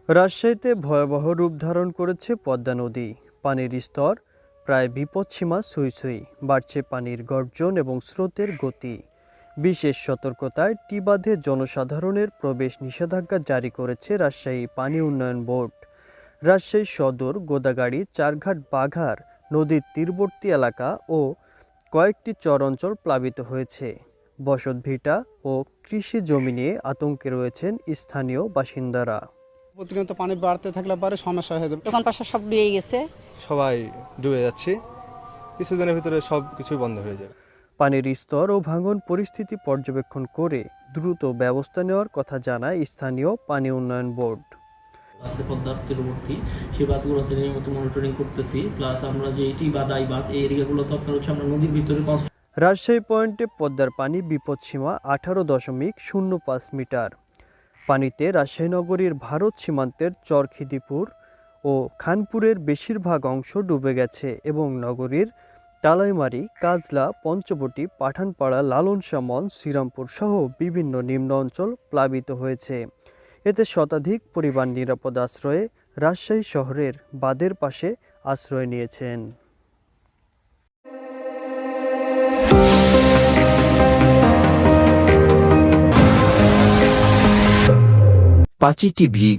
রাজশাহীতে ভয়াবহ রূপ ধারণ করেছে পদ্মা নদী। পানির স্তর প্রায় বিপদসীমা ছুঁই ছুঁই, বাড়ছে পানির গর্জন এবং স্রোতের গতি। বিশেষ সতর্কতায় টিবাঁধে জনসাধারণের প্রবেশ নিষেধাজ্ঞা জারি করেছে রাজশাহী পানি উন্নয়ন বোর্ড। রাজশাহী সদর, গোদাগাড়ি, চারঘাট, বাঘার নদীর তীরবর্তী এলাকা ও কয়েকটি চর অঞ্চল প্লাবিত হয়েছে। বসতভিটা ও কৃষি জমি নিয়ে আতঙ্কে রয়েছেন স্থানীয় বাসিন্দারা। প্রতিনিয়ত পানি বাড়তে থাকলে পরে সমস্যা হয়ে যাবে। দোকান পাশা সব ডুবে গেছে, সবাই ডুবে যাচ্ছে, কিছুদিনের ভিতরে সব কিছুই বন্ধ হয়ে যাবে। পানির স্তর ও ভাঙন পরিস্থিতি পর্যবেক্ষণ করে দ্রুত ব্যবস্থা নেওয়ার কথা জানায় স্থানীয় পানি উন্নয়ন বোর্ড। আছে পদ্মার তীরবর্তী, সেই বাঁধগুলোতে নিয়মিত মনিটরিং করতেছি। প্লাস আমরা যে এটি বাঁধ আই বাঁধ এই এরিয়াগুলোতে আপনার হচ্ছে আমরা নদীর ভিতরে রাজশাহী পয়েন্টে পদ্মার পানি বিপদসীমা 18.05 মিটার। পানিতে রাজশাহী নগরীর ভারত সীমান্তের চরখিদিপুর ও খানপুরের বেশিরভাগ অংশ ডুবে গেছে এবং নগরীর তালাইমারি, কাজলা, পঞ্চবটি, পাঠানপাড়া, লালন শামন, শ্রীরামপুর সহ বিভিন্ন নিম্ন অঞ্চল প্লাবিত হয়েছে। এতে শতাধিক পরিবার নিরাপদ আশ্রয়ে রাজশাহী শহরের বাঁধের পাশে আশ্রয় নিয়েছেন। পাঁচি টিভি।